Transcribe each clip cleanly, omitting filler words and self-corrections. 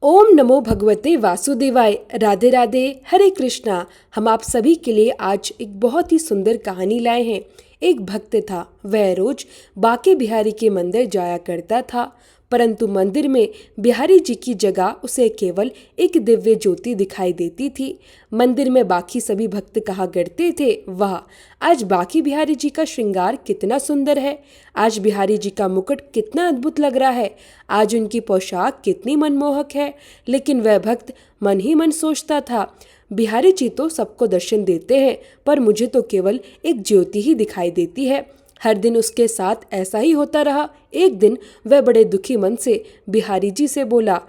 ओम नमो भगवते वासुदेवाय। राधे राधे, हरे कृष्णा। हम आप सभी के लिए आज एक बहुत ही सुंदर कहानी लाए हैं। एक भक्त था, वह रोज बांके बिहारी के मंदिर जाया करता था, परंतु मंदिर में बिहारी जी की जगह उसे केवल एक दिव्य ज्योति दिखाई देती थी। मंदिर में बाकी सभी भक्त कहा करते थे, वाह, आज बांके बिहारी जी का श्रृंगार कितना सुंदर है, आज बिहारी जी का मुकुट कितना अद्भुत लग रहा है, आज उनकी पोशाक कितनी मनमोहक है। लेकिन वह भक्त मन ही मन सोचता था, बिहारी जी तो सबको दर्शन देते हैं, पर मुझे तो केवल एक ज्योति ही दिखाई देती है। हर दिन उसके साथ ऐसा ही होता रहा। एक दिन वह बड़े दुखी मन से बिहारी जी से बोला,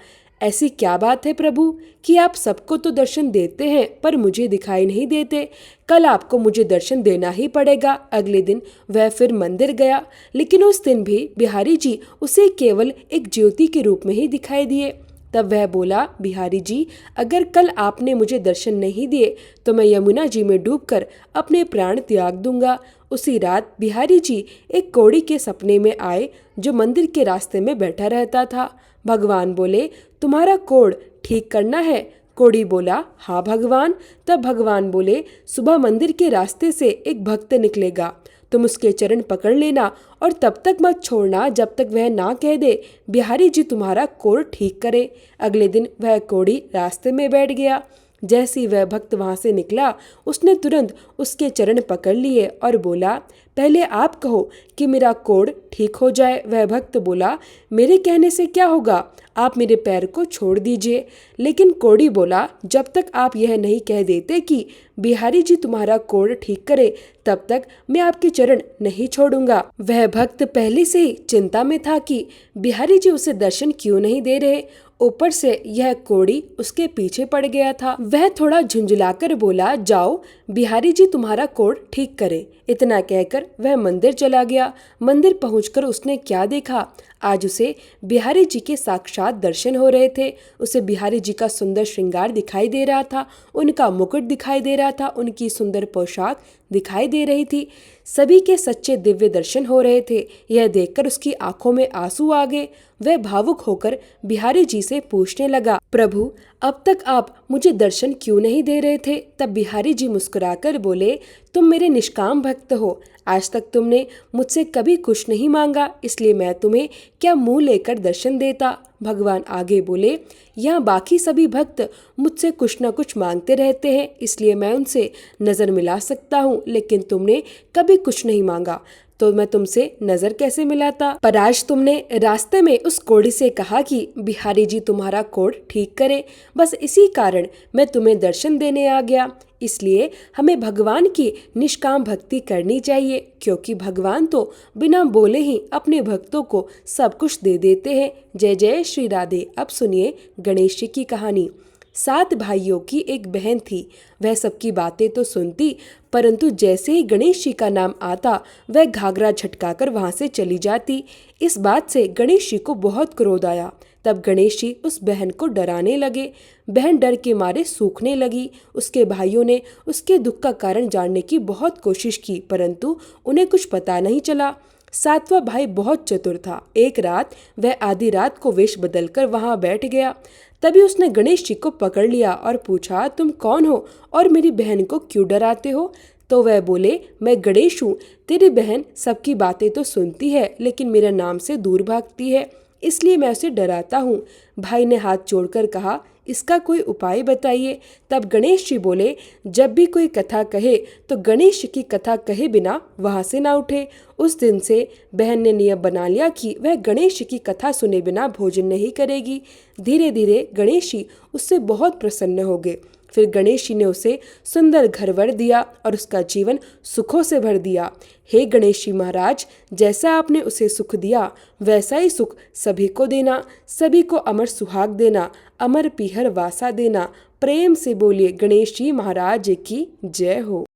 ऐसी क्या बात है प्रभु कि आप सबको तो दर्शन देते हैं पर मुझे दिखाई नहीं देते। कल आपको मुझे दर्शन देना ही पड़ेगा। अगले दिन वह फिर मंदिर गया, लेकिन उस दिन भी बिहारी जी उसे केवल एक ज्योति के रूप में ही दिखाई दिए। तब वह बोला, बिहारी जी, अगर कल आपने मुझे दर्शन नहीं दिए तो मैं यमुना जी में डूबकर अपने प्राण त्याग दूंगा। उसी रात बिहारी जी एक कोढ़ी के सपने में आए जो मंदिर के रास्ते में बैठा रहता था। भगवान बोले, तुम्हारा कोढ़ ठीक करना है। कोढ़ी बोला, हाँ भगवान। तब भगवान बोले, सुबह मंदिर के रास्ते से एक भक्त निकलेगा, तुम उसके चरण पकड़ लेना और तब तक मत छोड़ना जब तक वह ना कह दे बिहारी जी तुम्हारा कोढ़ ठीक करे। अगले दिन वह कोढ़ी रास्ते में बैठ गया। जैसे ही वह भक्त वहां से निकला, उसने तुरंत उसके चरण पकड़ लिए और बोला, पहले आप कहो कि मेरा कोढ़ ठीक हो जाए। वह भक्त बोला, मेरे कहने से क्या होगा, आप मेरे पैर को छोड़ दीजिए। लेकिन कोढ़ी बोला, जब तक आप यह नहीं कह देते कि बिहारी जी तुम्हारा कोढ़ ठीक करे, तब तक मैं आपके चरण नहीं छोड़ूंगा। वह भक्त पहले से ही चिंता में था कि बिहारी जी उसे दर्शन क्यों नहीं दे रहे। ऊपर से यह कोढ़ी उसके पीछे पड़ गया था। वह थोड़ा झुंझलाकर बोला, जाओ, बिहारी जी तुम्हारा कोढ़ ठीक करे। इतना कहकर वह मंदिर चला गया। मंदिर पहुंचकर उसने क्या देखा, आज उसे बिहारी जी के साक्षात दर्शन हो रहे थे। उसे बिहारी जी का सुंदर श्रृंगार दिखाई दे रहा था, उनका मुकुट दिखाई दे रहा था, उनकी सुंदर पोशाक दिखाई दे रही थी। सभी के सच्चे दिव्य दर्शन हो रहे थे। यह देखकर उसकी आंखों में आंसू आ गए। वह भावुक होकर बिहारी जी से पूछने लगा, प्रभु, अब तक आप मुझे दर्शन क्यों नहीं दे रहे थे। तब बिहारी जी मुस्कुराकर बोले, तुम मेरे निष्काम भक्त हो, आज तक तुमने मुझसे कभी कुछ नहीं मांगा, इसलिए मैं तुम्हें क्या मुंह लेकर दर्शन देता। भगवान आगे बोले, यहाँ बाकी सभी भक्त मुझसे कुछ न कुछ मांगते रहते हैं, इसलिए मैं उनसे नजर मिला सकता हूँ, लेकिन तुमने कभी कुछ नहीं मांगा तो मैं तुमसे नजर कैसे मिलाता। पर आज तुमने रास्ते में उस कोढ़ी से कहा कि बिहारी जी तुम्हारा कोढ़ ठीक करे, बस इसी कारण मैं तुम्हें दर्शन देने आ गया। इसलिए हमें भगवान की निष्काम भक्ति करनी चाहिए, क्योंकि भगवान तो बिना बोले ही अपने भक्तों को सब कुछ दे देते हैं। जय जय श्री राधे। अब सुनिए गणेश जी की कहानी। 7 भाइयों की एक बहन थी। वह सबकी बातें तो सुनती, परंतु जैसे ही गणेश जी का नाम आता वह घाघरा झटकाकर वहां से चली जाती। इस बात से गणेश जी को बहुत क्रोध आया। तब गणेश जी उस बहन को डराने लगे। बहन डर के मारे सूखने लगी। उसके भाइयों ने उसके दुख का कारण जानने की बहुत कोशिश की, परंतु उन्हें कुछ पता नहीं चला। 7वां भाई बहुत चतुर था। एक रात वह आधी रात को वेश बदलकर वहां बैठ गया। तभी उसने गणेश जी को पकड़ लिया और पूछा, तुम कौन हो और मेरी बहन को क्यों डराते हो। तो वह बोले, मैं गणेश हूँ, तेरी बहन सबकी बातें तो सुनती है लेकिन मेरे नाम से दूर भागती है, इसलिए मैं उसे डराता हूँ। भाई ने हाथ जोड़कर कहा, इसका कोई उपाय बताइए। तब गणेश जी बोले, जब भी कोई कथा कहे तो गणेश जी की कथा कहे बिना वहां से ना उठे। उस दिन से बहन ने नियम बना लिया कि वह गणेश जी की कथा सुने बिना भोजन नहीं करेगी। धीरे धीरे गणेश जी उससे बहुत प्रसन्न हो गए। फिर गणेश जी ने उसे सुंदर घर वर दिया और उसका जीवन सुखों से भर दिया। हे गणेश जी महाराज, जैसा आपने उसे सुख दिया वैसा ही सुख सभी को देना, सभी को अमर सुहाग देना, अमर पीहर वासा देना। प्रेम से बोलिए गणेश जी महाराज की जय हो।